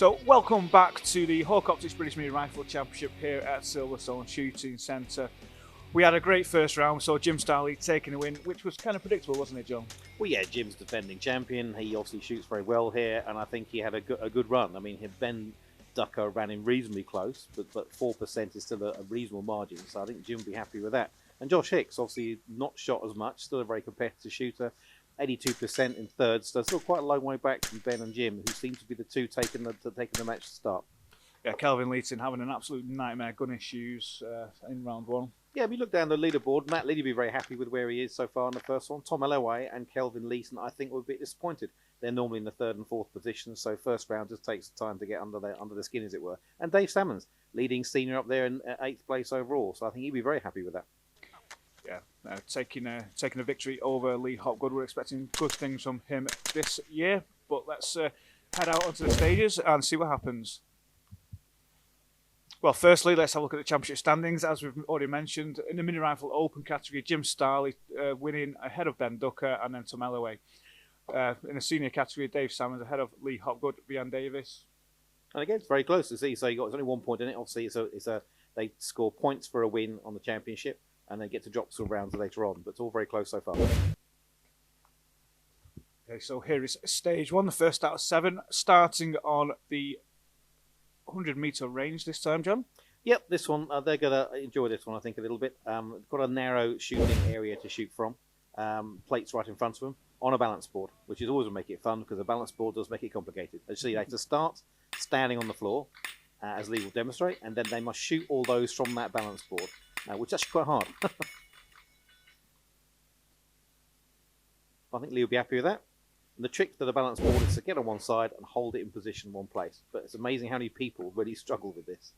So welcome back to the Hawke British Minirifle Championship here at Silverstone Shooting Centre. We had a great first round. We saw Jim Starley taking a win, which was kind of predictable, wasn't it, John? Well, yeah, Jim's defending champion. He obviously shoots very well here, and I think he had a good run. I mean, Ben Ducker ran him reasonably close, but 4% is still a reasonable margin, so I think Jim will be happy with that. And Josh Hicks, obviously not shot as much, still a very competitive shooter. 82% in third, so still quite a long way back from Ben and Jim, who seem to be the two taking the match to start. Yeah, Kelvin Leeton having an absolute nightmare gun issues in round one. Yeah, if you look down the leaderboard, Matt Leedy will be very happy with where he is so far in the first one. Tom Alloway and Kelvin Leeton, I think, will be a bit disappointed. They're normally in the third and fourth positions, so first round just takes time to get under the skin, as it were. And Dave Salmons, leading senior up there in 8th place overall, so I think he'll be very happy with that. Yeah, taking a victory over Lee Hopgood. We're expecting good things from him this year, but let's head out onto the stages and see what happens. Well, firstly, let's have a look at the championship standings. As we've already mentioned, in the Minirifle Open category, Jim Starley winning ahead of Ben Ducker and then Tom Ellaway. In the senior category, Dave Salmons ahead of Lee Hopgood, Rian Davis. And again, it's very close to see. So there's only 1 point in it. Obviously, they score points for a win on the championship, and they get to drop some rounds later on. But it's all very close so far. Okay, so here is stage one, the first out of 7, starting on the 100-metre range this time, John. Yep, this one, they're going to enjoy this one, I think, a little bit. Got a narrow shooting area to shoot from. Plates right in front of them on a balance board, which is always going to make it fun because a balance board does make it complicated. As you see, they have to start standing on the floor, as Lee will demonstrate, and then they must shoot all those from that balance board, which is actually quite hard. I think Lee will be happy with that. And the trick to the balance board is to get on one side and hold it in position in one place. But it's amazing how many people really struggle with this.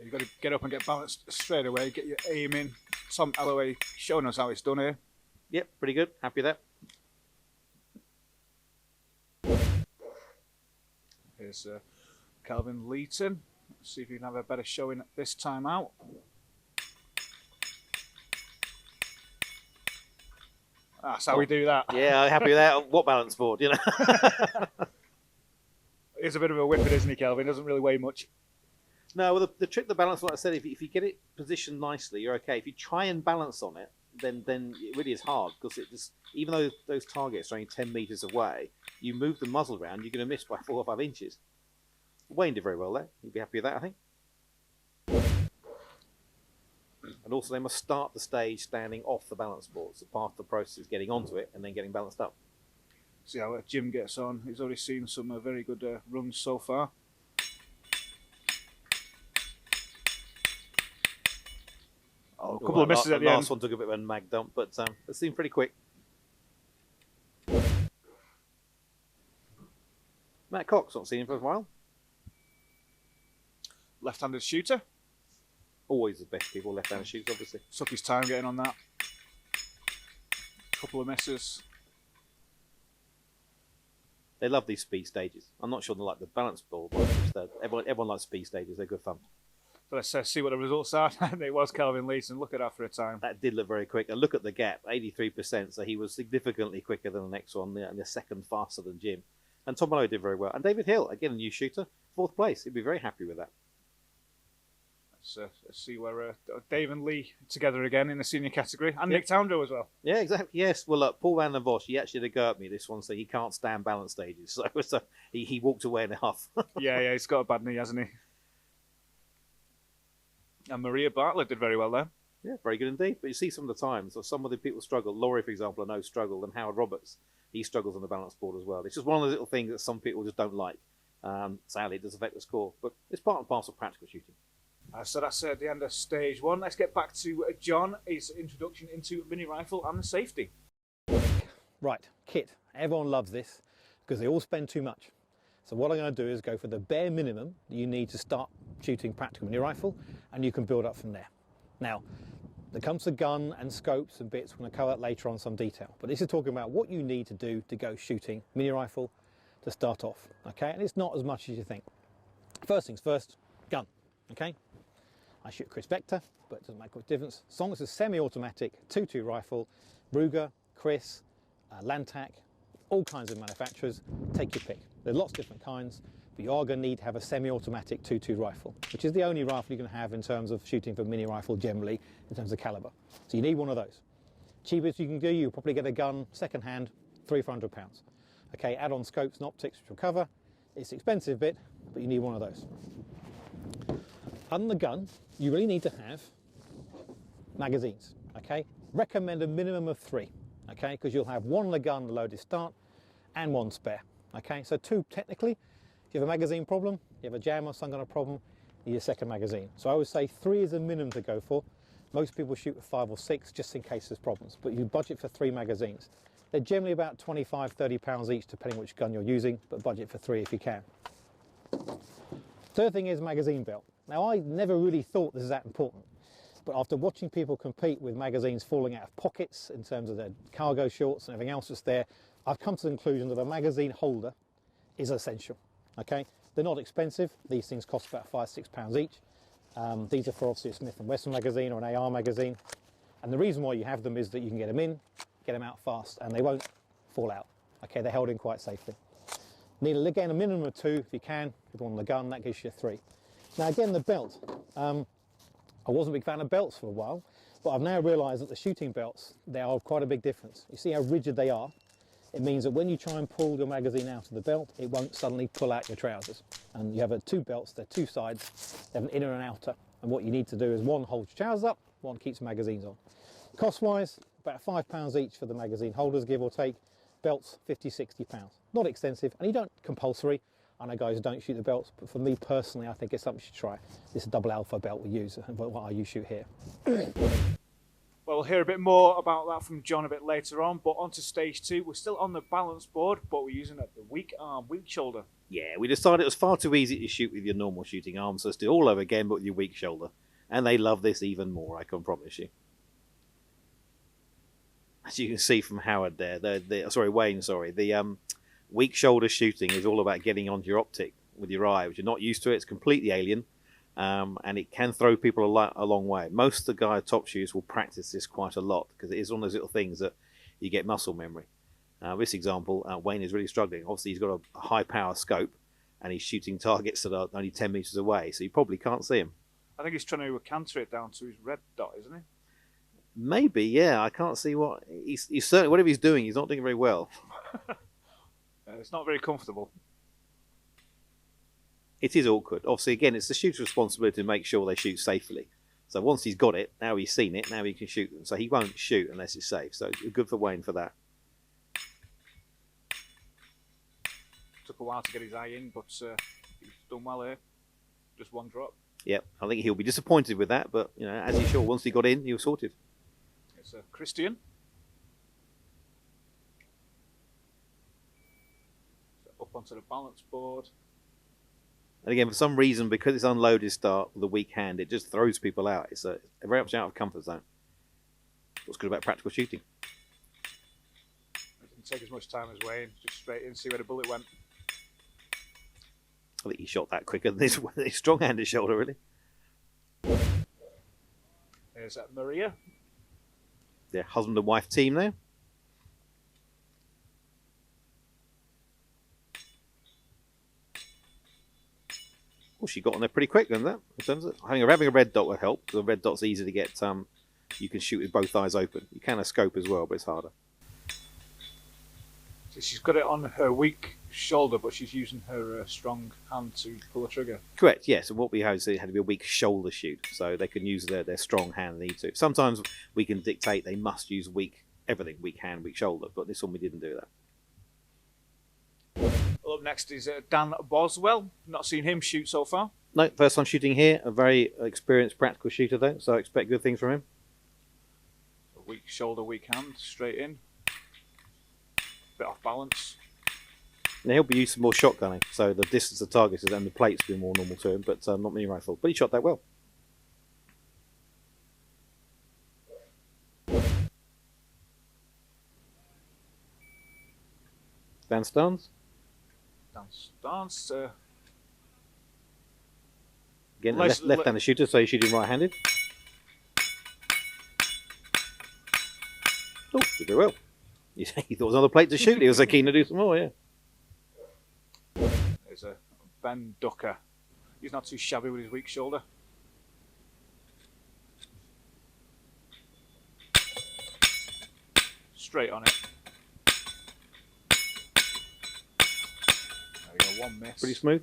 You've got to get up and get balanced straight away, get your aim in. Tom Alloway showing us how it's done here. Yep, pretty good. Happy with that. Here's Kelvin Leeton. Let's see if he can have a better showing this time out. That's how we do that. Yeah, I'm happy with that. What balance board, you know? He's a bit of a whippet, isn't he, Kelvin? Doesn't really weigh much. No, well, the trick to balance, like I said, if you get it positioned nicely, you're okay. If you try and balance on it, then it really is hard because it just, even though those targets are only 10 metres away, you move the muzzle around, you're going to miss by 4 or 5 inches. Wayne did very well there. He'd be happy with that, I think. And also, they must start the stage standing off the balance board. So part of the process is getting onto it and then getting balanced up. See how Jim gets on. He's already seen some very good runs so far. Oh, a couple of misses at the end. Last one took a bit of a mag dump, but it seemed pretty quick. Matt Cox, not seen him for a while. Left-handed shooter. Always the best people, left-handed shooters, obviously. Took his time getting on that. Couple of misses. They love these speed stages. I'm not sure they like the balance ball, but everyone likes speed stages. They're good fun. So let's see what the results are. It was Kelvin Leeton. Look at that for a time. That did look very quick. And look at the gap, 83%. So he was significantly quicker than the next one, and the second faster than Jim. And Tom Malloy did very well. And David Hill, again, a new shooter, 4th place. He'd be very happy with that. Let's see where Dave and Lee together again in the senior category, and Nick Towndrow as well. Yeah, exactly. Yes. Well, look, Paul van der Bosch, he actually had a go at me this one, so he can't stand balance stages. So he walked away in a huff. yeah, he's got a bad knee, hasn't he? And Maria Bartlett did very well there. Yeah, very good indeed. But you see some of the times, so some of the people struggle. Laurie, for example, I know struggled, and Howard Roberts, he struggles on the balance board as well. It's just one of the little things that some people just don't like. Sadly, it does affect the score, but it's part and parcel of practical shooting. So that's the end of stage 1. Let's get back to John, his introduction into Minirifle and safety. Right, kit. Everyone loves this because they all spend too much. So what I'm going to do is go for the bare minimum that you need to start shooting practical Minirifle, and you can build up from there. Now, there comes the gun and scopes and bits. We're going to cover that later on some detail. But this is talking about what you need to do to go shooting Minirifle to start off. Okay, and it's not as much as you think. First things first, gun. Okay. I shoot Chris Vector, but it doesn't make much difference. As long as it's semi-automatic, 2.2 rifle, Ruger, Chris, Lantac, all kinds of manufacturers, take your pick. There's lots of different kinds, but you are going to need to have a semi-automatic 2.2 rifle, which is the only rifle you're going to have in terms of shooting for mini rifle generally, in terms of caliber. So you need one of those. Cheapest you can do, you'll probably get a gun second hand, £300. Okay, add on scopes and optics, which will cover. It's an expensive bit, but you need one of those. On the gun, you really need to have magazines. Okay, recommend a minimum of 3. Okay, because you'll have one on the gun, the loaded start, and one spare. Okay, so 2 technically. If you have a magazine problem, you have a jam or some kind of problem, you need a second magazine. So I would say 3 is a minimum to go for. Most people shoot with 5 or 6 just in case there's problems, but you budget for 3 magazines. They're generally about £25, £30 each depending which gun you're using, but budget for 3 if you can. Third thing is magazine belt. Now I never really thought this is that important, but after watching people compete with magazines falling out of pockets in terms of their cargo shorts and everything else that's there, I've come to the conclusion that a magazine holder is essential. Okay, they're not expensive. These things cost about £5, £6 each. These are for obviously a Smith & Wesson magazine or an AR magazine. And the reason why you have them is that you can get them in, get them out fast, and they won't fall out. Okay, they're held in quite safely. Need again a minimum of 2 if you can, with one on the gun, that gives you 3. Now again, the belt. I wasn't a big fan of belts for a while, but I've now realised that the shooting belts, they are quite a big difference. You see how rigid they are? It means that when you try and pull your magazine out of the belt, it won't suddenly pull out your trousers. And you have 2 belts, they're 2 sides, they have an inner and outer. And what you need to do is one holds your trousers up, one keeps magazines on. Cost-wise, about £5 each for the magazine holders, give or take. Belts, £50, £60. Not extensive, and you don't compulsory. I know guys who don't shoot the belts, but for me personally, I think it's something you should try. This is a double alpha belt we use, what I use shoot here. Well, we'll hear a bit more about that from John a bit later on, but on to stage 2. We're still on the balance board, but we're using the weak arm, weak shoulder. Yeah, we decided it was far too easy to shoot with your normal shooting arm, so let's do it all over again, but with your weak shoulder. And they love this even more, I can promise you. As you can see from Howard there, Wayne, the weak shoulder shooting is all about getting onto your optic with your eye, which you're not used to. It's completely alien, and it can throw people a long way. Most of the guys top shooters will practice this quite a lot because it is one of those little things that you get muscle memory. This example, Wayne is really struggling. Obviously, he's got a high power scope, and he's shooting targets that are only 10 metres away, so you probably can't see him. I think he's trying to canter it down to his red dot, isn't he? Maybe, yeah. I can't see what he's certainly, whatever he's doing, he's not doing very well. It's not very comfortable. It is awkward. Obviously, again, it's the shooter's responsibility to make sure they shoot safely. So once he's got it, now he's seen it, now he can shoot them. So he won't shoot unless it's safe. So good for Wayne for that. Took a while to get his eye in, but he's done well here. Just one drop. Yep, I think he'll be disappointed with that, but you know, as he's sure, once he got in, he was sorted. It's Christian. So up onto the balance board. And again, for some reason, because it's unloaded start with a weak hand, it just throws people out. It's a very much out of comfort zone. What's good about practical shooting? It didn't take as much time as Wayne. Just straight in, see where the bullet went. I think he shot that quicker than his strong-handed shoulder, really. There's Maria. Their husband and wife team now. Well, she got on there pretty quick then, that. In terms of having a red dot will help, because a red dot's easy to get. You can shoot with both eyes open. You can a scope as well, but it's harder. So she's got it on her weak shoulder, but she's using her strong hand to pull the trigger. Correct, yes. And what we had is it had to be a weak shoulder shoot, so they can use their strong hand they need to. Sometimes we can dictate they must use everything, weak hand, weak shoulder, but this one we didn't do that. Well, up next is Dan Boswell. Not seen him shoot so far. No, first time shooting here. A very experienced practical shooter though, so I expect good things from him. Weak shoulder, weak hand, straight in. Bit off balance. Now he'll be used to more shotgunning, so the distance of targets and the plates will be more normal to him, but not Minirifle. But he shot that well. Dan Stance. Again, left-handed shooter, so he's shooting right-handed. Oh, did very well. He thought it was another plate to shoot. He was so keen to do some more, yeah. There's a Ben Ducker. He's not too shabby with his weak shoulder. Straight on it. There we go, one miss. Pretty smooth.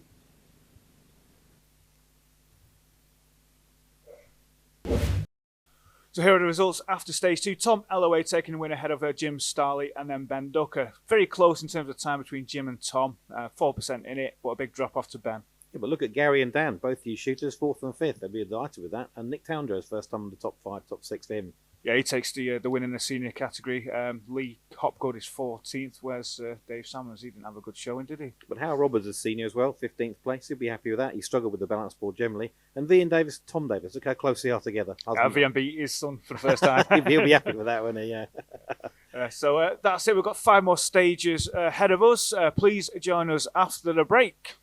So here are the results after stage 2. Tom Ellaway taking the win ahead of Jim Starley and then Ben Ducker. Very close in terms of time between Jim and Tom. 4% in it, but a big drop off to Ben. Yeah, but look at Gary and Dan, both these shooters, 4th and 5th. They'd be delighted with that. And Nick Towndrow's first time in the top 5, top 6 for him. Yeah, he takes the win in the senior category. Lee Hopgood is 14th, whereas Dave Salmons, he didn't have a good showing, did he? But Hal Roberts is senior as well, 15th place. He'll be happy with that. He struggled with the balance board generally. And V and Davis, Tom Davis, look how close they are together. VM beat his son for the first time. He'll be happy with that, won't he? Yeah. So that's it. We've got 5 more stages ahead of us. Please join us after the break.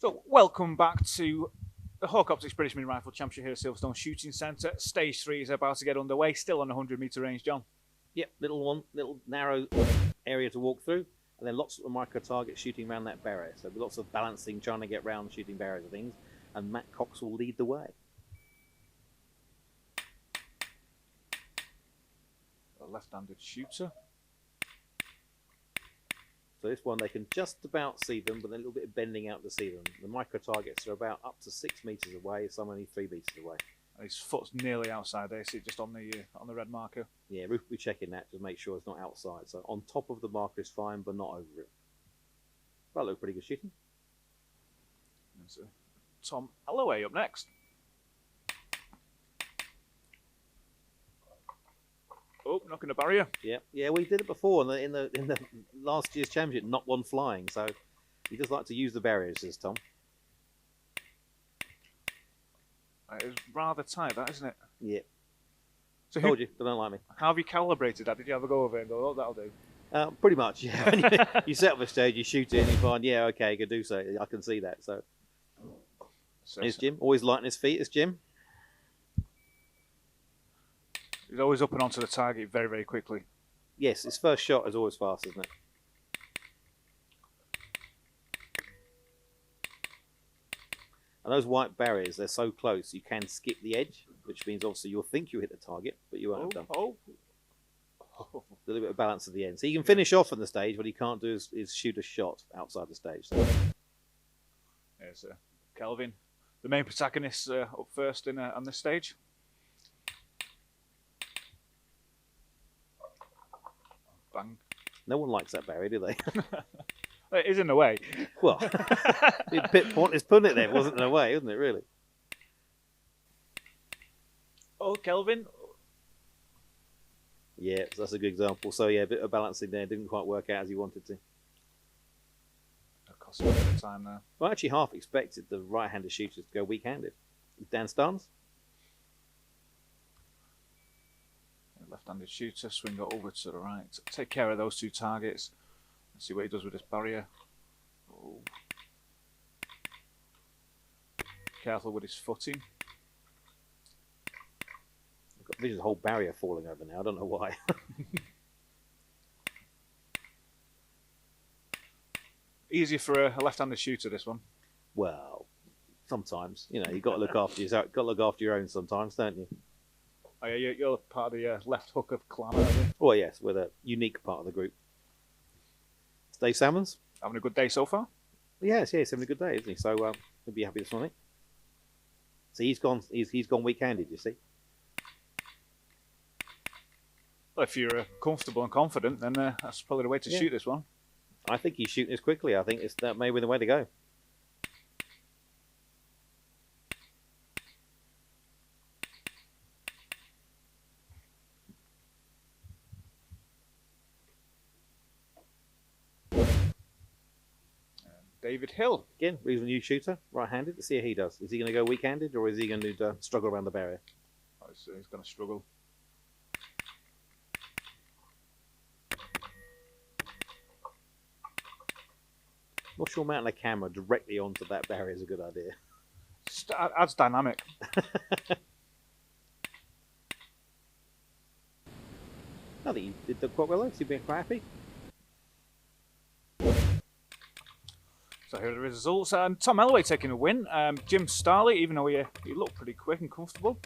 So, welcome back to the Hawke Optics British Minirifle Championship here at Silverstone Shooting Centre. Stage 3 is about to get underway, still on the 100-metre range, John. Yep, little narrow area to walk through, and then lots of micro targets shooting around that barrier. So lots of balancing, trying to get round shooting barriers and things, and Matt Cox will lead the way. A left-handed shooter. So this one, they can just about see them, but then a little bit of bending out to see them. The micro targets are about up to 6 metres away, some only 3 metres away. And his foot's nearly outside there, see, just on the red marker. Yeah, we'll be checking that to make sure it's not outside. So on top of the marker is fine, but not over it. That looked pretty good shooting. There's Tom Ellaway up next. Oh, knocking the barrier. Yeah, we did it before in the last year's championship, not one flying. So he does like to use the barriers, says Tom. It was rather tight, that, isn't it? Yeah. So Told you, they don't like me. How have you calibrated that? Did you have a go over it and go, oh, that'll do? Pretty much, yeah. You set up a stage, you shoot it, and you find, yeah, okay, you can do so. I can see that. So, here's Jim. Always light on his feet, is Jim. He's always up and onto the target very, very quickly. Yes, his first shot is always fast, isn't it? And those white barriers, they're so close, you can skip the edge, which means obviously you'll think you hit the target, but you won't have done. A little bit of balance at the end. So you can finish off on the stage, what he can't do is shoot a shot outside the stage. So. There's Kelvin, the main protagonist, up first on this stage. Bang. No one likes that barrier, do they? It is in the way. Well, it's a bit pointless putting it there. It wasn't in the way, wasn't it, really? Oh, Kelvin. Yeah, so that's a good example. So, yeah, a bit of balancing there. Didn't quite work out as he wanted to. That cost him a bit of time there. Well, I actually half expected the right-handed shooters to go weak-handed. Dan Starnes? Left-handed shooter, swing it over to the right. Take care of those 2 targets. Let's see what he does with this barrier. Oh. Careful with his footing. I've got this whole barrier falling over now. I don't know why. Easier for a left-handed shooter, this one. Well, sometimes, you know, you've got to look after your own sometimes, don't you? Oh, yeah, you're part of the left hook of clan, aren't you? Well, yes, we're the unique part of the group. Dave Salmons? Having a good day so far? Yes, he's having a good day, isn't he? So he'll be happy this morning. So he's gone weak-handed, you see. Well, if you're comfortable and confident, then that's probably the way to shoot this one. I think he's shooting this quickly. I think that may be the way to go. David Hill. Again, he's a new shooter, right-handed. Let's see how he does. Is he going to go weak-handed or is he going to struggle around the barrier? Oh, he's going to struggle. Not sure mounting a camera directly onto that barrier is a good idea. Just adds dynamic. I think you did quite well. You've been quite happy. So here are the results. Tom Ellaway taking a win. Jim Starley, even though he looked pretty quick and comfortable.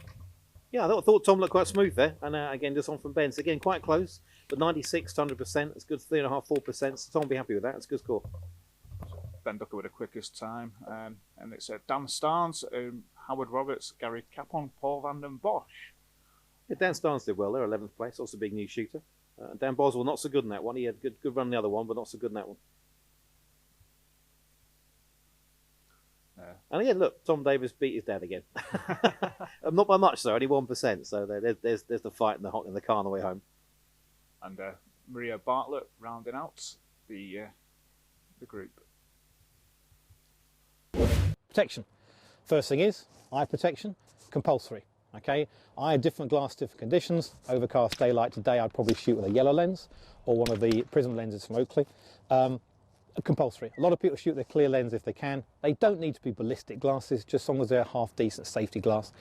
Yeah, I thought Tom looked quite smooth there. And again, just on from Ben. So again, quite close. But 96 to 100%. It's good 3.5%, 4%. So Tom will be happy with that. It's a good score. Ben Ducker with the quickest time. And it's Dan Starnes, Howard Roberts, Gary Capon, Paul van den Bosch. Yeah, Dan Starnes did well there, 11th place. Also a big new shooter. Dan Boswell, not so good in that one. He had good run in the other one, but not so good in that one. And again, look, Tom Davis beat his dad again. Not by much, though, only 1%. So there's the fight in the car on the way home. And Maria Bartlett rounding out the group. Protection. First thing is, eye protection, compulsory. Okay, I had different glass, different conditions. Overcast daylight today, I'd probably shoot with a yellow lens or one of the prism lenses from Oakley. Compulsory. A lot of people shoot their clear lens if they can. They don't need to be ballistic glasses, just as long as they're half decent safety glass.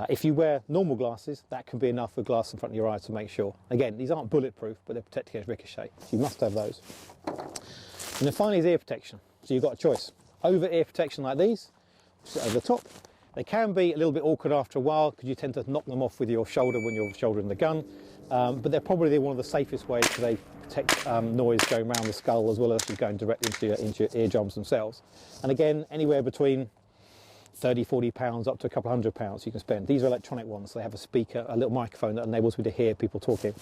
If you wear normal glasses, that can be enough with glass in front of your eyes to make sure. Again, these aren't bulletproof, but they're protected against ricochet. So you must have those. And then finally is ear protection. So you've got a choice. Over ear protection like these, sit over the top. They can be a little bit awkward after a while because you tend to knock them off with your shoulder when you're shouldering the gun. But they're probably one of the safest ways because they protect noise going around the skull as well as going directly into your eardrums themselves. And again, anywhere between 30, 40 pounds up to a couple of £100 you can spend. These are electronic ones. So they have a speaker, a little microphone that enables me to hear people talking.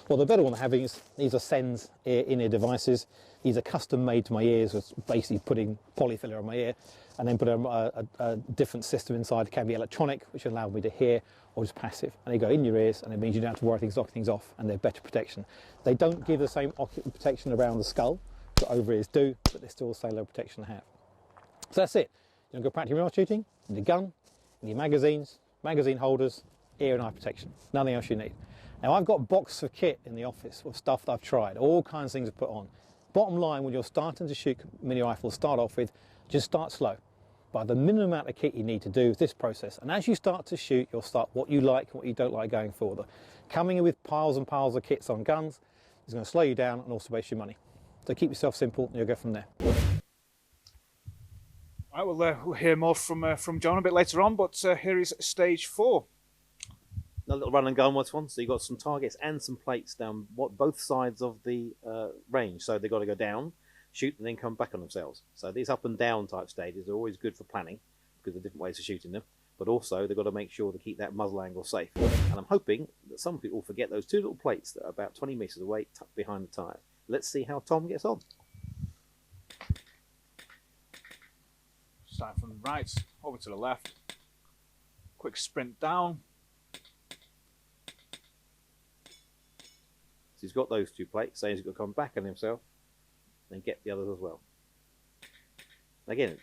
Well, the better one I have is these are Sense in-ear devices. These are custom made to my ears, with basically putting polyfiller on my ear and then put a different system inside. It can be electronic, which allows me to hear, or just passive. And they go in your ears, and it means you don't have to worry knock things off, and they're better protection. They don't give the same protection around the skull that over ears do, but they're still the same level of protection to have. So that's it. You want to go practically rifle shooting, in your gun, in your magazines, magazine holders, ear and eye protection. Nothing else you need. Now I've got boxes of kit in the office with stuff that I've tried, all kinds of things to put on. Bottom line, when you're starting to shoot mini rifles, start off with, just start slow. Buy the minimum amount of kit you need to do this process. And as you start to shoot, you'll start what you like and what you don't like going forward. Coming in with piles and piles of kits on guns is going to slow you down and also waste your money. So keep yourself simple and you'll go from there. All right, we'll hear more from John a bit later on, but here is stage 4. A little run and gun was one. So you've got some targets and some plates down both sides of the range. So they've got to go down, shoot, and then come back on themselves. So these up and down type stages are always good for planning because there are different ways of shooting them. But also they've got to make sure to keep that muzzle angle safe. And I'm hoping that some people forget those two little plates that are about 20 metres away, tucked behind the tyre. Let's see how Tom gets on. Starting from the right, over to the left. Quick sprint down. So he's got those two plates, so he's got to come back on himself and get the others as well. Again,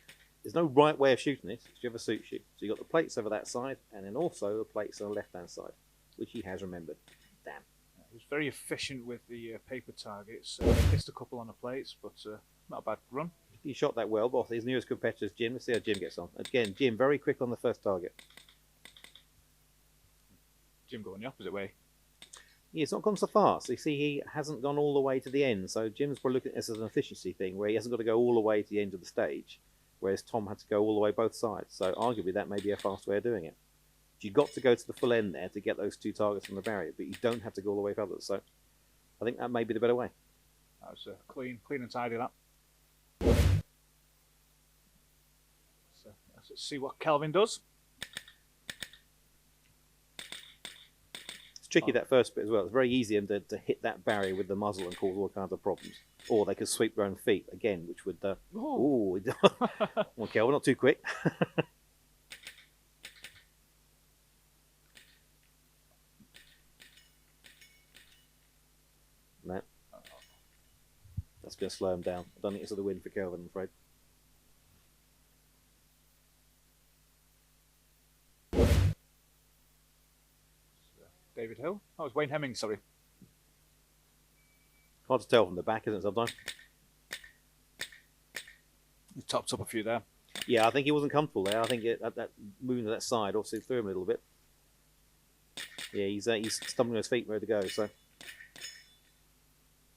there's no right way of shooting this, it's whichever suits you. So you've got the plates over that side, and then also the plates on the left-hand side, which he has remembered. Damn. He was very efficient with the paper targets. Missed a couple on the plates, but not a bad run. He shot that well, but his nearest competitor is Jim. Let's see how Jim gets on. Again, Jim very quick on the first target. Jim going the opposite way. Yeah, it's not gone so far. So you see, he hasn't gone all the way to the end. So Jim's probably looking at this as an efficiency thing, where he hasn't got to go all the way to the end of the stage, whereas Tom had to go all the way both sides. So arguably that may be a fast way of doing it. You've got to go to the full end there to get those two targets from the barrier, but you don't have to go all the way for others. So I think that may be the better way. That was clean and tidy, that. So let's see what Kelvin does. Tricky that first bit as well. It's very easy to hit that barrier with the muzzle and cause all kinds of problems. Or they could sweep their own feet again, which would. Ooh, okay, well, not too quick. No, that's going to slow him down. I don't think it's the win for Kelvin, I'm afraid. David Hill? Oh, it's Wayne Hemming, sorry. Hard to tell from the back, isn't it, sometimes? He topped up a few there. Yeah, I think he wasn't comfortable there. I think that moving to that side also threw him a little bit. Yeah, he's stumbling on his feet, ready to go. So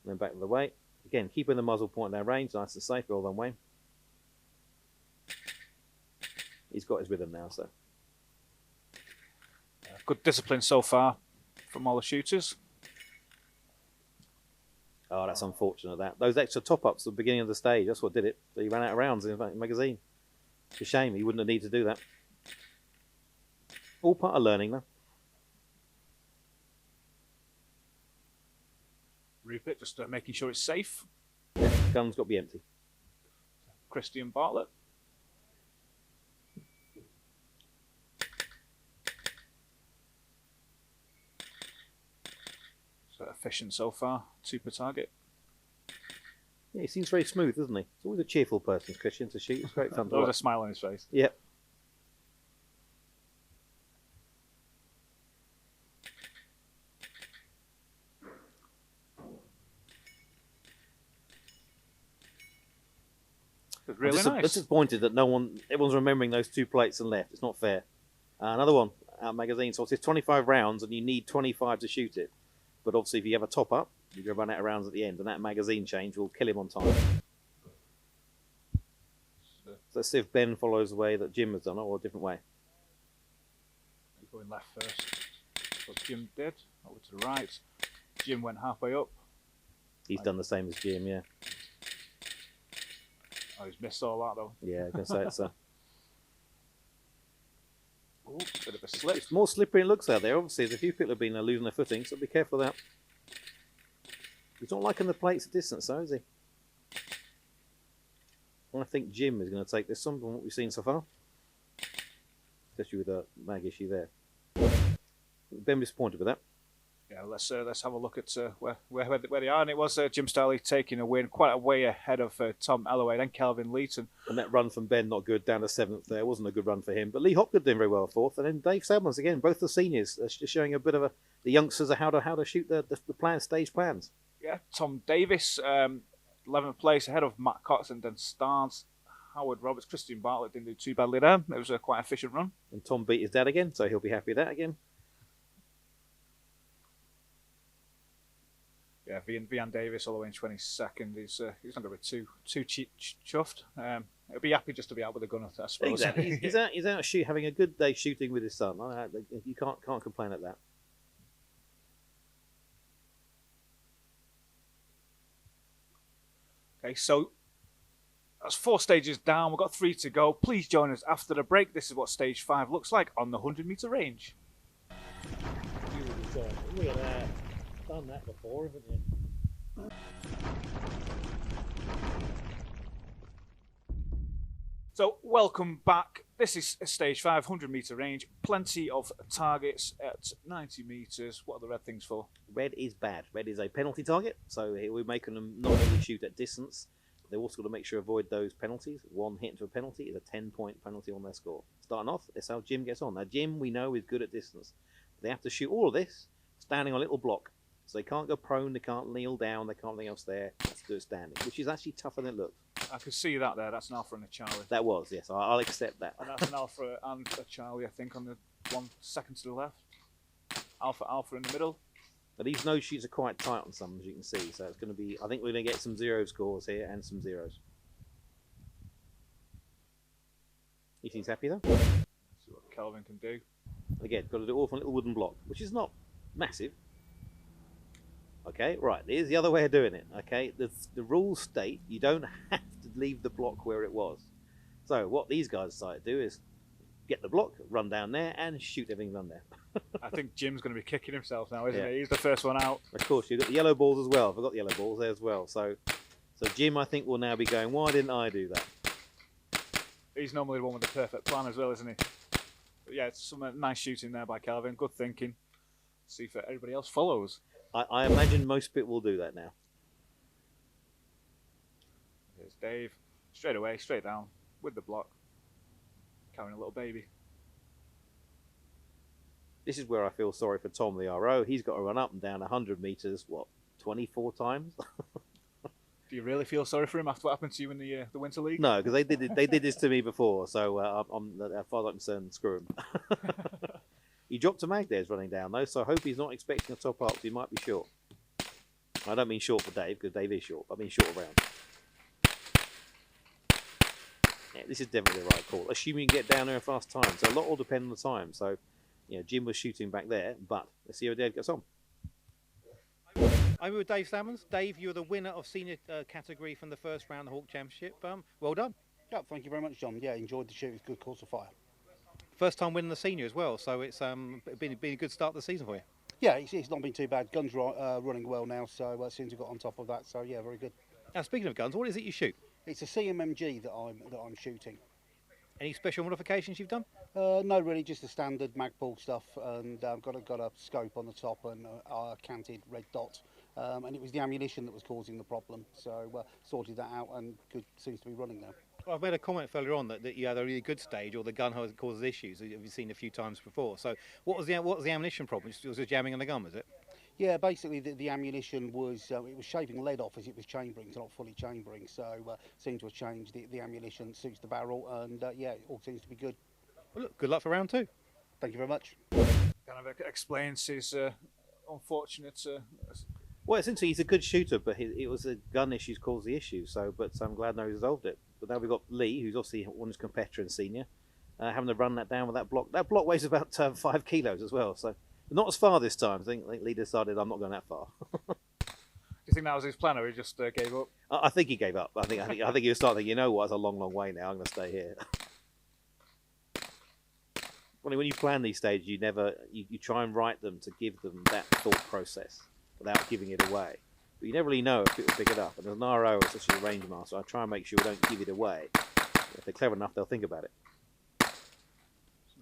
then back to the weight again, keeping the muzzle point down range, nice and safe. Well done, Wayne. He's got his rhythm now, so Good discipline so far from all the shooters. oh, that's unfortunate. Those extra top-ups at the beginning of the stage, that's what did it. So he ran out of rounds in the magazine. It's a shame. He wouldn't have needed to do that. All part of learning, though. Rupert just making sure it's safe. Yeah, gun's got to be empty. Christian Bartlett. So efficient so far. 2 per target. Yeah, he seems very smooth, doesn't he? He's always a cheerful person, Christian, to shoot. It's great fun to Always a watch. smile on his face. Yep. It's really I'm nice. disappointed that everyone's remembering those 2 plates and left. It's not fair. Another one, our magazine. So it's 25 rounds, and you need 25 to shoot it. But obviously, if you have a top up, you're going to run out of rounds at the end, and that magazine change will kill him on time. So let's see if Ben follows the way that Jim has done it, or a different way. He's going left first. What Jim did. Over to the right. Jim went halfway up. He's done the same as Jim, yeah. Oh, he's missed all that though. Yeah, I can say it's Ooh, bit of a slip. it's more slippery than it looks out there. Obviously, there's a few people have been losing their footing, so be careful of that. He's not liking the plates at distance, though, is he? Well, I think Jim is going to take this one from what we've seen so far. Especially with the mag issue there. Ben disappointed with that. Yeah, let's have a look at where they are. And it was Jim Starley taking a win, quite a way ahead of Tom Ellaway, then Kelvin Leeton. And that run from Ben, not good, down to 7th there. Wasn't a good run for him. But Lee Hawke doing very well 4th. And then Dave Salmons, again, both the seniors, just showing a bit of the youngsters how to shoot the stage plans. Yeah, Tom Davis, 11th place, ahead of Matt Cox and then Starnes. Howard Roberts, Christian Bartlett didn't do too badly there. It was a quite efficient run. And Tom beat his dad again, so he'll be happy with that again. Yeah, Vian Davis all the way in 22nd. He's not going to be too chuffed. He'll be happy just to be out with a gun, I suppose. Exactly. he's out having a good day shooting with his son. You can't complain at that. Okay, so that's 4 stages down. We've got 3 to go. Please join us after the break. This is what stage 5 looks like on the 100-meter range. Look at that. Done that before, haven't you? So, welcome back. This is stage 5, 100-meter range. Plenty of targets at 90 meters. What are the red things for? Red is bad. Red is a penalty target, so we're making them not only shoot at distance, but they've also got to make sure to avoid those penalties. 1 hit into a penalty is a 10-point penalty on their score. Starting off, that's how Jim gets on. Now, Jim, we know, is good at distance. They have to shoot all of this standing on a little block. So they can't go prone, they can't kneel down, they can't anything else there. They have to do it standing, which is actually tougher than it looks. I can see that there. That's an Alpha and a Charlie. That was, yes. I'll accept that. And that's an Alpha and a Charlie, I think, on the 1 second to the left. Alpha in the middle. But these nose shoots are quite tight on some, as you can see. So it's going to be, I think we're going to get some 0 scores here and some zeros. He seems happy though. See what Kelvin can do. Again, got to do it all from a little wooden block, which is not massive. Okay, right, here's the other way of doing it. Okay, the rules state you don't have to leave the block where it was. So what these guys decide to do is get the block, run down there, and shoot everything run there. I think Jim's going to be kicking himself now, isn't Yeah. he? He's the first one out. Of course, you've got the yellow balls as well. I've got the yellow balls there as well. So Jim, I think, will now be going, why didn't I do that? He's normally the one with the perfect plan as well, isn't he? But yeah, it's some nice shooting there by Kelvin. Good thinking. See if everybody else follows. I imagine most people will do that now. Here's Dave. Straight away, straight down, with the block. Carrying a little baby. This is where I feel sorry for Tom, the RO. He's got to run up and down 100 metres, 24 times? Do you really feel sorry for him after what happened to you in the Winter League? No, because they did this to me before, so as far as I'm concerned, screw him. He dropped a mag there, is running down though, so I hope he's not expecting a top up. He might be short. I don't mean short for Dave, because Dave is short. I mean short around. Yeah, this is definitely the right call. Assuming you can get down there in fast time, so a lot will depend on the time. So, Jim was shooting back there, but let's see how Dave gets on. I'm with Dave Salmons. Dave, you're the winner of senior category from the first round of the Hawke Championship. Well done. Yeah, thank you very much, John. Yeah, enjoyed the shoot. It's a good course of fire. First time winning the senior as well, so it's been a good start to the season for you. Yeah, it's not been too bad. Guns running well now, so since we got on top of that, so yeah, very good. Now, speaking of guns, what is it you shoot? It's a CMMG that I'm shooting. Any special modifications you've done? No, really, just the standard Magpul stuff, and I've got a scope on the top and a canted red dot. And it was the ammunition that was causing the problem, so sorted that out, and seems to be running now. Well, I've made a comment earlier on that you had a really good stage, or the gun causes issues. You've seen a few times before. So what was the ammunition problem? Was it jamming on the gun? Was it? Yeah, basically the ammunition was it was shaving lead off as it was chambering, so not fully chambering. So seemed to have changed. The ammunition suits the barrel, and yeah, it all seems to be good. Well, look, good luck for round 2. Thank you very much. Kind of explains his unfortunate. Well, essentially, he's a good shooter, but it was the gun issues caused the issue. So, but I'm glad now he resolved it. But now we've got Lee, who's obviously won his competitor in senior, having to run that down with that block. That block weighs about 5 kilos as well, so not as far this time. I think Lee decided I'm not going that far. Do you think that was his plan, or he just gave up? I think he gave up. I think he was starting. You know what? It's a long, long way now. I'm going to stay here. When you plan these stages, you try and write them to give them that thought process without giving it away. But you never really know if people pick it up. And as an RO, especially a range master, I try and make sure we don't give it away. If they're clever enough, they'll think about it.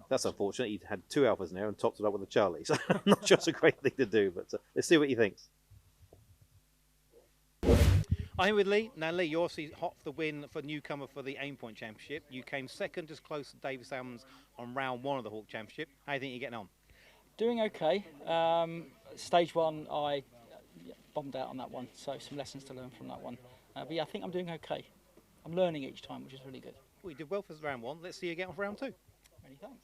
That's unfortunate. He had 2 alphas in there and topped it up with a Charlie. So I'm not sure it's a great thing to do, but let's see what he thinks. I'm with Lee. Now, Lee, you're obviously hot for the win for newcomer for the Aim Point Championship. You came second, just close to David Salmons on round 1 of the Hawke Championship. How do you think you're getting on? Doing okay. Stage 1, I bombed out on that one, so some lessons to learn from that one. But yeah, I think I'm doing okay. I'm learning each time, which is really good. Well, you did well for round 1. Let's see you get on for round 2. Many thanks.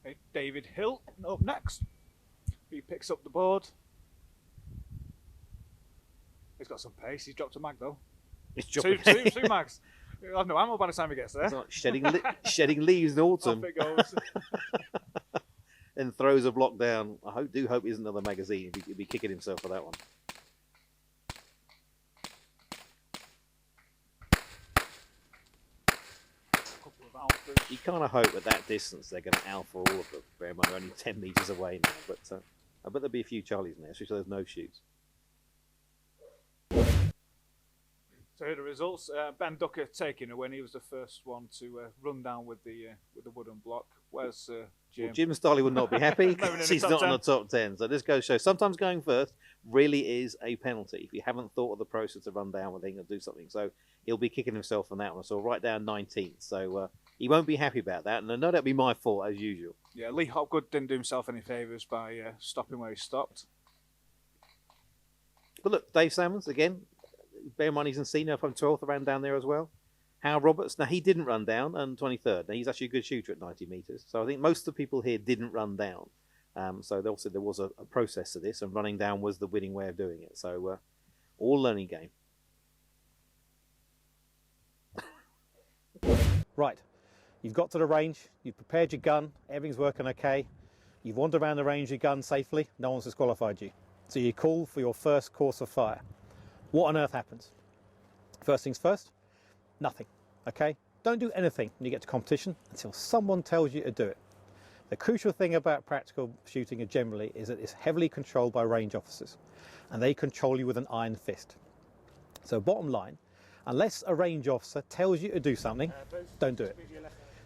Hey, David Hill up next. He picks up the board. He's got some pace. He's dropped a mag though. It's Two mags. I'll have no ammo by the time he gets there. It's like shedding leaves in autumn. Off it goes. And throws a block down. I do hope it isn't another magazine. He'd be kicking himself for that one. You kind of hope at that distance they're going to alpha all of them. Bear in mind, they're only 10 metres away now. But I bet there'll be a few Charlies in there, especially there's no shoots. So here are the results. Ben Ducker taking it when he was the first one to run down with the wooden block. Where's Jim? Well, Jim Starley would not be happy Not even in because the he's top not 10. on the top 10. So this goes to show sometimes going first really is a penalty if you haven't thought of the process to run down with it and do something. So he'll be kicking himself on that one. So right down 19th. So he won't be happy about that. And I know that'll be my fault as usual. Yeah, Lee Hopgood didn't do himself any favours by stopping where he stopped. But look, Dave Salmons again. Bear in mind he's in senior from 12th around down there as well. Hal Roberts, now he didn't run down and 23rd. Now he's actually a good shooter at 90 metres. So I think most of the people here didn't run down. So also there was a process to this, and running down was the winning way of doing it. So all learning game. Right, you've got to the range, you've prepared your gun, everything's working okay. You've wandered around the range of your gun safely, no one's disqualified you. So you call for your first course of fire. What on earth happens? First things first, nothing, okay? Don't do anything when you get to competition until someone tells you to do it. The crucial thing about practical shooting generally is that it's heavily controlled by range officers, and they control you with an iron fist. So bottom line, unless a range officer tells you to do something, don't do it.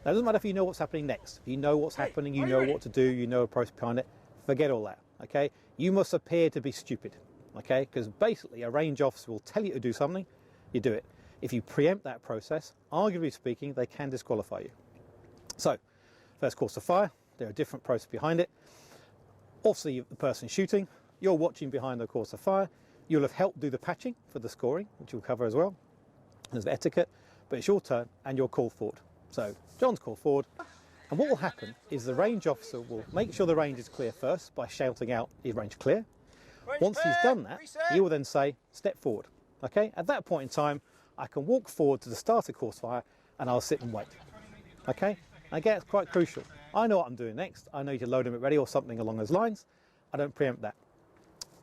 Now, it doesn't matter if you know what's happening next. If you know what's happening, you know what to do, you know the process behind it, forget all that, okay? You must appear to be stupid. Okay, because basically a range officer will tell you to do something, you do it. If you preempt that process, arguably speaking, they can disqualify you. So, first course of fire, there are different processes behind it. Obviously, the person shooting, you're watching behind the course of fire. You'll have helped do the patching for the scoring, which we'll cover as well. There's the etiquette, but it's your turn and you're called forward. So John's called forward, and what will happen is the range officer will make sure the range is clear first by shouting out, "Is range clear?" Once he's done that, he will then say, "Step forward." Okay, at that point in time, I can walk forward to the start of course fire and I'll sit and wait. Okay, again, it's quite crucial. I know what I'm doing next. I know you to load them at ready or something along those lines. I don't preempt that.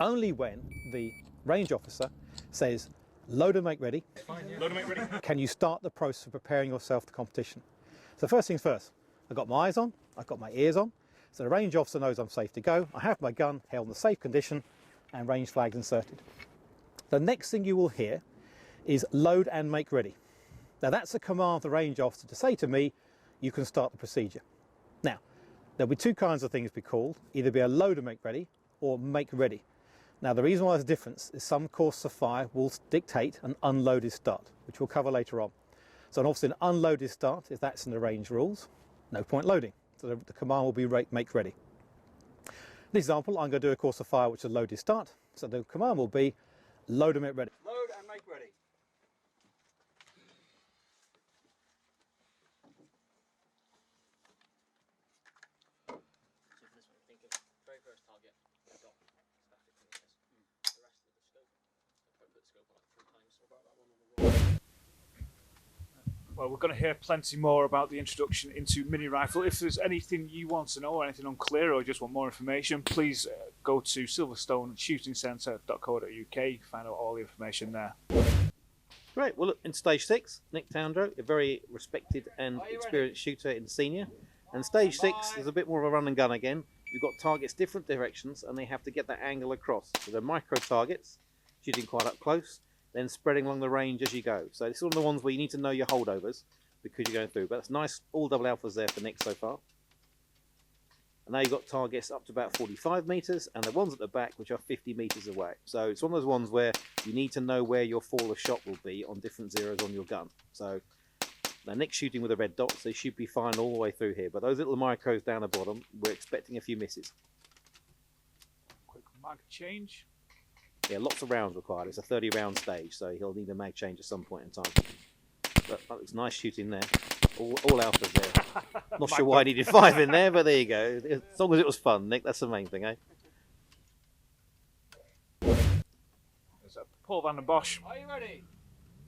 Only when the range officer says, "Load and make ready," Load and make ready. can you start the process of preparing yourself for competition. So first things first, I've got my eyes on, I've got my ears on, so the range officer knows I'm safe to go. I have my gun held in a safe condition and range flags inserted. The next thing you will hear is "load and make ready." Now that's a command of the range officer to say to me, you can start the procedure. Now, there'll be two kinds of things to be called, either be a load and make ready or make ready. Now the reason why there's a difference is some courses of fire will dictate an unloaded start, which we'll cover later on. So obviously an unloaded start, if that's in the range rules, no point loading. So the command will be make ready. An example, I'm going to do a course of fire which is a loaded start. So the command will be load and make ready. Load and make ready. Well, we're going to hear plenty more about the introduction into Minirifle. If there's anything you want to know or anything unclear or just want more information, please go to silverstone-shooting-centre.co.uk. Find out all the information there. Great. Well, look, in stage 6, Nick Towndrow, a very respected and experienced shooter in senior. And stage 6 is a bit more of a run and gun again. You've got targets different directions and they have to get that angle across. So they're micro targets, shooting quite up close, then spreading along the range as you go. So it's one of the ones where you need to know your holdovers because you're going through. But it's nice, all double alphas there for Nick so far. And now you've got targets up to about 45 metres and the ones at the back which are 50 metres away. So it's one of those ones where you need to know where your fall of shot will be on different zeros on your gun. So now Nick's shooting with the red dots, so he should be fine all the way through here. But those little micros down the bottom, we're expecting a few misses. Quick mag change. Yeah, lots of rounds required. It's a 30 round stage, so he'll need a mag change at some point in time. But that looks nice shooting there. All alphas there. Not sure why I needed 5 in there, but there you go. As long as it was fun, Nick, that's the main thing, eh? There's Paul van den Bosch. Are you ready?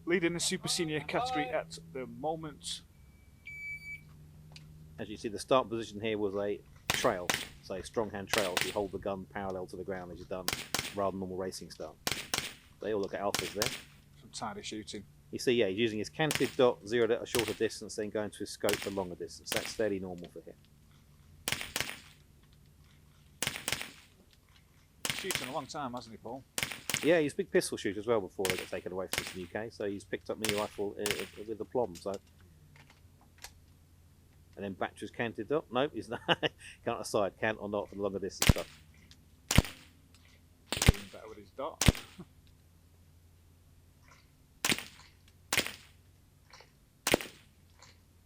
Leading the super senior category at the moment. As you see, the start position here was a trail, so a strong hand trail. So you hold the gun parallel to the ground as you've done, rather than normal racing start. They all look at alphas there. Some tidy shooting. You see, yeah, he's using his canted dot, zeroed at a shorter distance, then going to his scope for longer distance. That's fairly normal for him. Shooting a long time, hasn't he, Paul? Yeah, he's a big pistol shooter as well before they got taken away from the UK, so he's picked up Minirifle with aplomb. So, and then back to his canted dot. Nope, he's not. Can't decide, cant or not for the longer distance stuff. Doing better with his dot.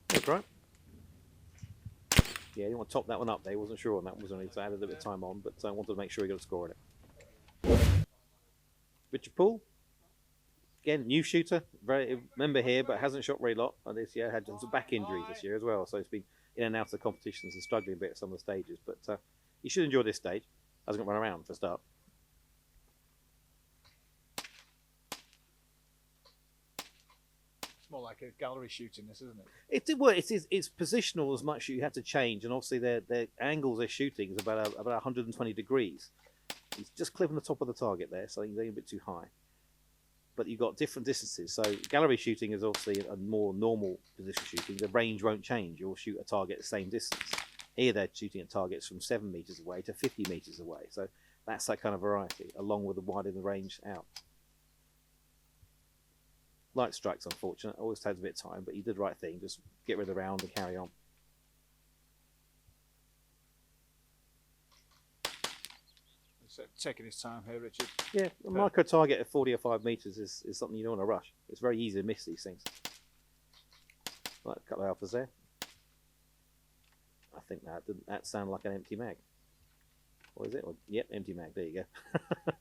That's right. Yeah, you want to top that one up there. He wasn't sure on that one, so I added a little bit of time on, but I wanted to make sure he got a score on it. Richard Poole, again, new shooter, very member here, but hasn't shot very lot. And this year had some back injuries this year as well, so he's been in and out of the competitions and struggling a bit at some of the stages. But he should enjoy this stage. Hasn't got run around for a start. It's more like a gallery shooting, this, isn't it? It's positional as much as you have to change, and obviously their angles they're shooting is about 120 degrees. He's just clipping the top of the target there, so he's a bit too high. But you've got different distances. So gallery shooting is obviously a more normal position shooting. The range won't change. You'll shoot a target at the same distance. Here they're shooting at targets from 7 metres away to 50 metres away. So that's that kind of variety, along with the widening the range out. Light strikes, unfortunate. Always takes a bit of time, but he did the right thing. Just get rid of the round and carry on. Taking his time here, Richard. Yeah, a micro target at 40 or 5 metres is something you don't want to rush. It's very easy to miss these things. Right, a couple of alphas there. I think that sounded like an empty mag. Or is it? Or, yep, empty mag. There you go.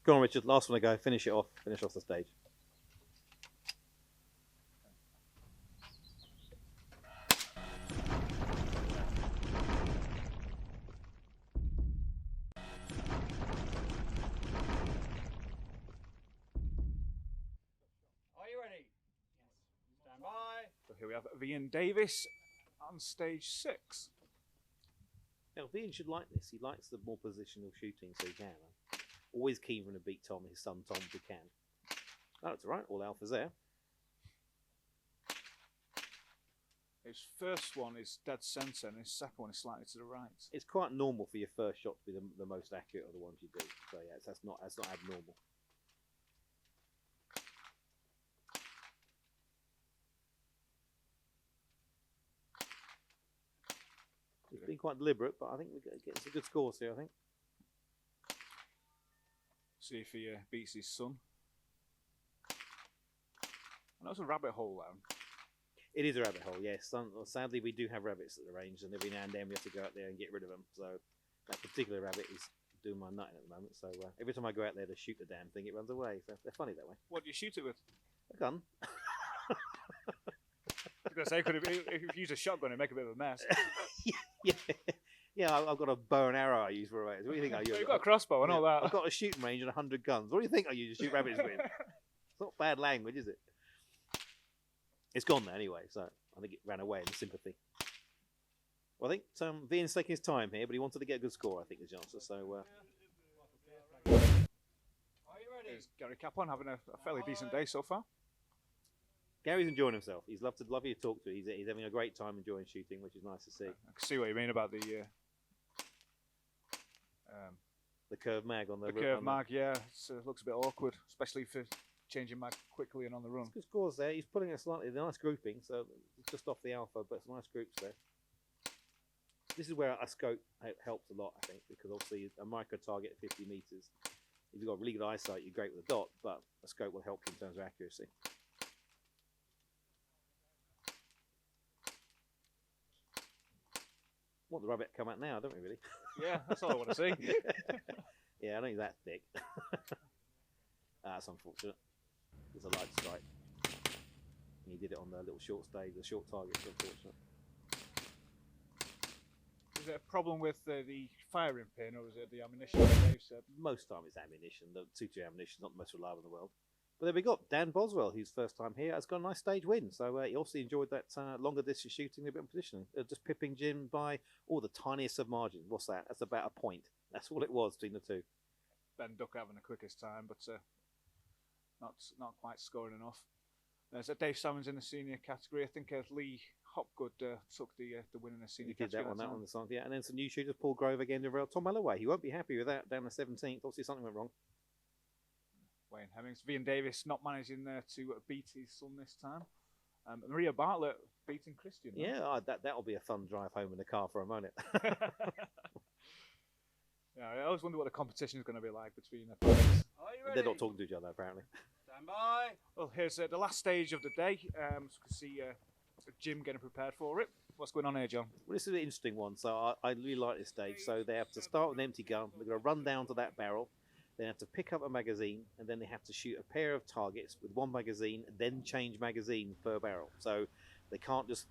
Go on, Richard. Last one to go. Finish it off. Finish off the stage. Are you ready? Yes. Stand by. So here we have Ian Davis on stage 6. Now, Ian should like this. He likes the more positional shooting, so he can. Always keen for him to beat Tom, his son Tom, if he can. Oh, that's all right. All alphas there. His first one is dead centre, and his second one is slightly to the right. It's quite normal for your first shot to be the most accurate of the ones you do. So yeah, that's not abnormal. It's been quite deliberate, but I think we're getting some good scores here. I think. See if he beats his son. And that's a rabbit hole there. It is a rabbit hole, yes. Sadly, we do have rabbits at the range, and every now and then we have to go out there and get rid of them. So that particular rabbit is doing my nutting at the moment. So every time I go out there to shoot the damn thing, it runs away. So they're funny that way. What do you shoot it with? A gun. I was going to say, if you use a shotgun, it'd make a bit of a mess. yeah. I've got a bow and arrow I use for rabbits. What do you think I use? You've got a crossbow and all that. I've got a shooting range and 100 guns. What do you think I use to shoot rabbits with? It's not bad language, is it? It's gone now anyway, so I think it ran away in sympathy. Well, I think Ian's taking his time here, but he wanted to get a good score, I think, is the answer. So, Are you ready? There's Gary Capon having a fairly decent day so far. Gary's enjoying himself. He's lovely to talk to. He's having a great time enjoying shooting, which is nice to see. I can see what you mean about the curved mag on the curved mag. Yeah, it looks a bit awkward, especially for changing mag quickly and on the run. Good scores there. He's putting a slightly nice grouping, so it's just off the alpha, but it's nice groups there. This is where a scope helps a lot, I think, because obviously a micro target at 50 meters. If you've got really good eyesight, you're great with a dot, but a scope will help you in terms of accuracy. Want the rabbit to come out now, don't we, really? Yeah, that's all I want to see. Yeah, I don't think that thick. That's unfortunate. There's a light strike. He did it on the little short stage, the short target. It's unfortunate. Is it a problem with the firing pin, or is it the ammunition? That Dave said? Most time it's ammunition. The 2-2 ammunition is not the most reliable in the world. But then we got Dan Boswell, who's first time here, has got a nice stage win. So he also enjoyed that longer distance shooting, a bit of positioning. Just pipping Jim by the tiniest of margins. What's that? That's about a point. That's all it was between the two. Ben Duck having the quickest time, but not quite scoring enough. There's Dave Salmons in the senior category. I think Lee Hopgood took the win in the senior category. That one, the song, yeah. And then some new shooters, Paul Grove again, Tom Melloway. He won't be happy with that down the 17th. Obviously something went wrong. Wayne Hemmings. Ian Davis not managing to beat his son this time. Maria Bartlett beating Christian. Yeah, that'll be a fun drive home in the car for him, won't it? Yeah, I always wonder what the competition is going to be like between the players. Are you ready? They're not talking to each other, apparently. Stand by. Well, here's the last stage of the day. So you can see Jim getting prepared for it. What's going on here, John? Well, this is an interesting one. So I really like this stage. So they have to start with an empty gun. They're going to run down to that barrel. They have to pick up a magazine, and then they have to shoot a pair of targets with one magazine, then change magazine per barrel. So they can't just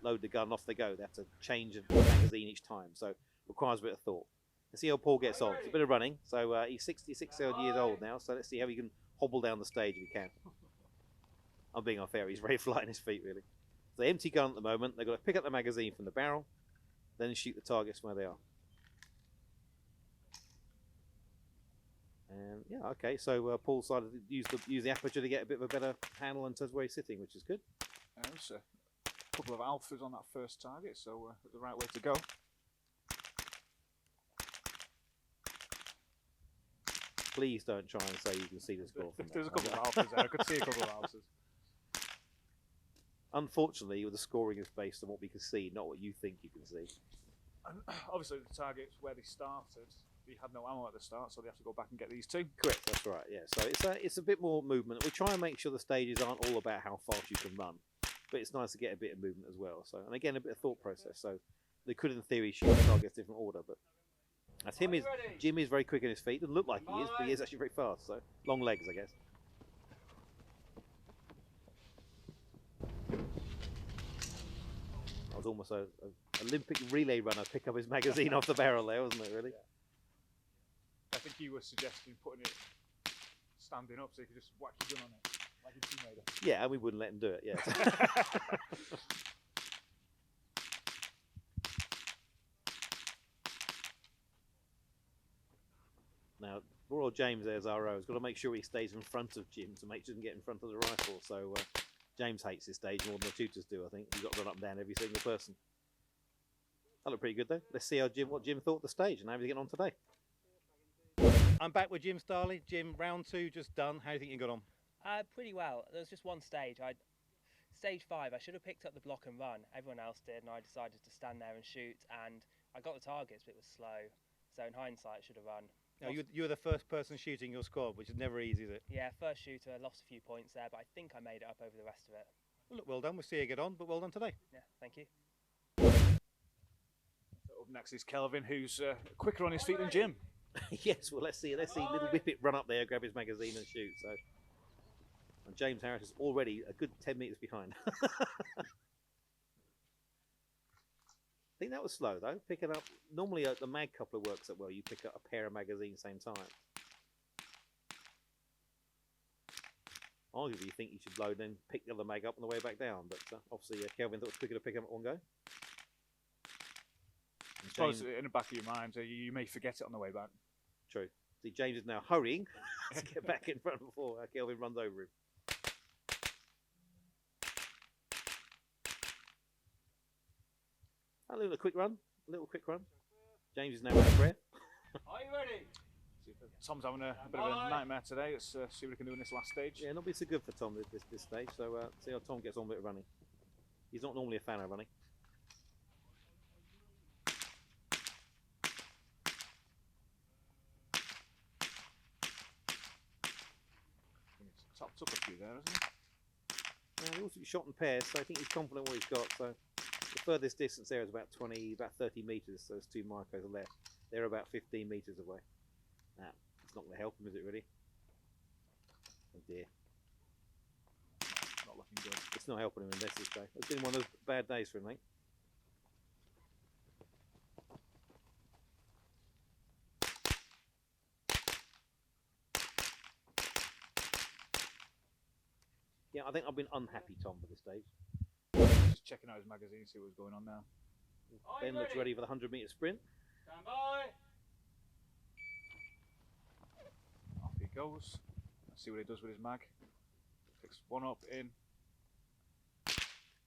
load the gun, off they go. They have to change a magazine each time. So it requires a bit of thought. Let's see how Paul gets on. It's a bit of running. So he's 66 years old now, so let's see how he can hobble down the stage if he can. I'm being unfair. He's very flat on his feet, really. So the empty gun at the moment. They've got to pick up the magazine from the barrel, then shoot the targets where they are. And yeah, okay. So Paul decided to use the aperture to get a bit of a better handle in terms of where he's sitting, which is good. There's a couple of alphas on that first target, so the right way to go. Please don't try and say you can see the score from There's a couple of alphas there. I could see a couple of alphas. Unfortunately, the scoring is based on what we can see, not what you think you can see. And obviously, the targets where they started, they had no ammo at the start, so they have to go back and get these two. Correct, that's right, yeah. So it's a bit more movement. We try and make sure the stages aren't all about how fast you can run, but it's nice to get a bit of movement as well. So, and again, a bit of thought process. So They could, in theory, shoot the targets different order, but as him is Jim is very quick on his feet. Doesn't look like he is, but he is actually very fast. So long legs, I guess. That was almost a Olympic relay runner pick up his magazine off the barrel there, wasn't it? Really? I think he was suggesting putting it standing up so you could just whack your gun on it like a teammate. Yeah, and we wouldn't let him do it. Yeah. Now, poor old James there's RO. Has got to make sure he stays in front of Jim to make sure he doesn't get in front of the rifle. So James hates this stage more than the tutors do, I think. You've got to run up and down every single person. That looked pretty good, though. Let's see what Jim thought of the stage and how he's getting on today. I'm back with Jim Starley. Jim, round 2 just done. How do you think you got on? Pretty well. There was just one stage. Stage 5, I should have picked up the block and run. Everyone else did, and I decided to stand there and shoot. And I got the targets, but it was slow. So in hindsight, I should have run. Now, you were the first person shooting your squad, which is never easy, is it? Yeah, first shooter. Lost a few points there, but I think I made it up over the rest of it. Well, look, well done. We'll see you get on, but well done today. Yeah, thank you. So up next is Kelvin, who's quicker on his feet than Jim. Yes, well, let's see. Little Whippet run up there, grab his magazine and shoot. So, and James Harris is already a good 10 metres behind. I think that was slow though. Picking up normally the mag coupler works up well. You pick up a pair of magazines same time. Arguably, you think you should load and pick the other mag up on the way back down, but obviously Kelvin thought it was quicker to pick up at one go. I suppose in the back of your mind, you may forget it on the way back. True. See, James is now hurrying to get back in front before Kelvin runs over him. A little quick run. James is now out of breath. Are you ready? Tom's having a bit of a nightmare today. Let's see what he can do in this last stage. Yeah, not been so good for Tom this stage. So see how Tom gets on with running. He's not normally a fan of running. He's topped up a few there, hasn't he? Yeah, he also shot in pairs, so I think he's confident what he's got. So the furthest distance there is about 30 metres. So there's 2 markers left. They're about 15 metres away. Now, it's not going to help him, is it really? Oh dear. Not looking good. It's not helping him in this day. It's been one of those bad days for him, mate. Yeah, I think I've been unhappy, Tom, for this stage. Just checking out his magazine, see what's going on now. Ben looks ready for the 100-metre sprint. Stand by. Off he goes. Let's see what he does with his mag. Picks one up in.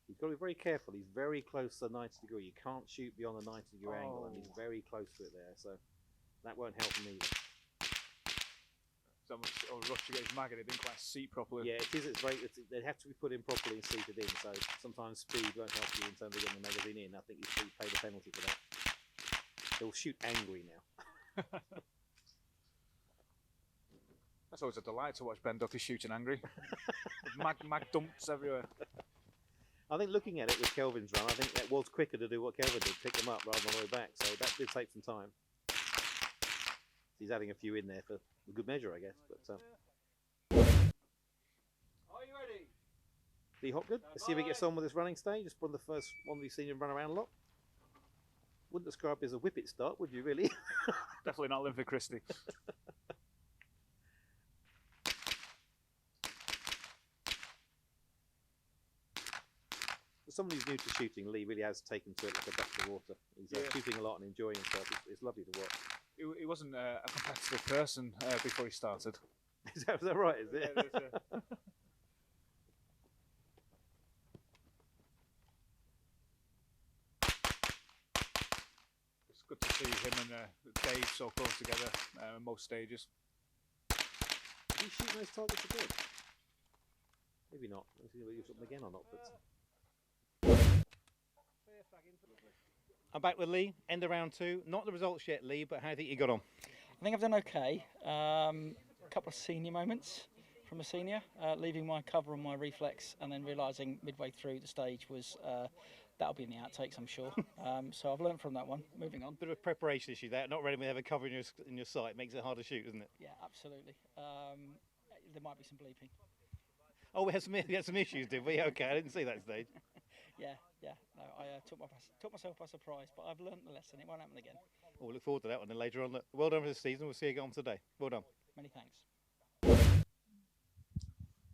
He's got to be very careful. He's very close to the 90 degree. You can't shoot beyond the 90 degree angle, and he's very close to it there. So that won't help him either. Someone's rushed to get his mag and it didn't quite seat properly. Yeah, they have to be put in properly and seated in. So sometimes speed won't help you in terms of getting the magazine in. I think you should pay the penalty for that. He'll shoot angry now. That's always a delight to watch Ben Ducker shooting angry. mag dumps everywhere. I think looking at it with Kelvin's run, I think that was quicker to do what Kelvin did, pick them up rather than on the way back. So that did take some time. He's adding a few in there for a good measure, I guess. But Are you ready? the Hawke good. Let's see if he gets on with this running stage. It's probably the first one we've seen him run around a lot. Wouldn't describe it as a whippet start, would you really? Definitely not Linford Christie. For someone who's new to shooting, Lee really has taken to it like a duck to water. He's shooting a lot and enjoying himself. It's lovely to watch. He wasn't a competitive person before he started. Is that right, is it? Yeah, it's good to see him and Dave so close together in most stages. Is he shooting those targets again? Maybe not. Let's see whether you shot them again or not. But I'm back with Lee, end of round 2. Not the results yet, Lee, but how do you think you got on? I think I've done okay. A couple of senior moments from a senior, leaving my cover on my reflex and then realising midway through the stage was That'll be in the outtakes, I'm sure. So I've learned from that one. Moving on. Bit of a preparation issue there. Not ready to have a cover in your sight makes it hard to shoot, isn't it? Yeah, absolutely. There might be some bleeping. Oh, we had some issues, did we? Okay, I didn't see that stage. Yeah. No, I took myself by surprise, but I've learned the lesson. It won't happen again. We'll look forward to that one then later on. Well done for this season. We'll see you again today. Well done. Many thanks.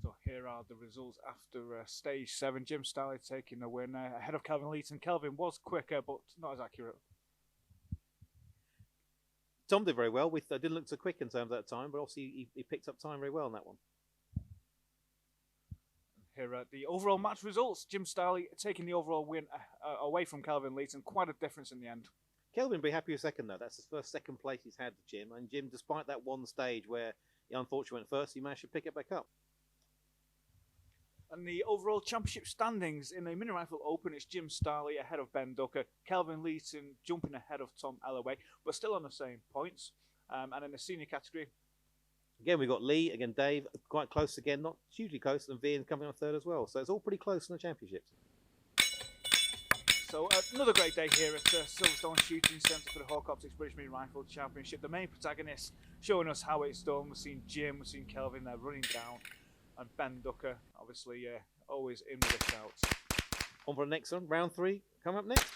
So here are the results after stage 7. Jim Starley taking the win ahead of Kelvin Leeton. Kelvin was quicker, but not as accurate. Tom did very well. Didn't look so quick in terms of that time, but obviously he picked up time very well in that one. Here are the overall match results. Jim Starley taking the overall win away from Kelvin Leeton. Quite a difference in the end. Kelvin will be happy with second, though. That's the first second place he's had, Jim. And Jim, despite that one stage where he unfortunately went first, he managed to pick it back up. And the overall championship standings in the Minirifle Open, it's Jim Starley ahead of Ben Ducker, Kelvin Leeton jumping ahead of Tom Ellaway, but still on the same points. And in the senior category, again, we've got Lee, again Dave, quite close again, not hugely close, and Vian coming on third as well. So it's all pretty close in the championships. So another great day here at Silverstone Shooting Centre for the Hawke Optics British Minirifle Championship. The main protagonists showing us how it's done. We've seen Jim, we've seen Kelvin there running down, and Ben Ducker, obviously, always in with the shouts. On for the next one, round 3, coming up next.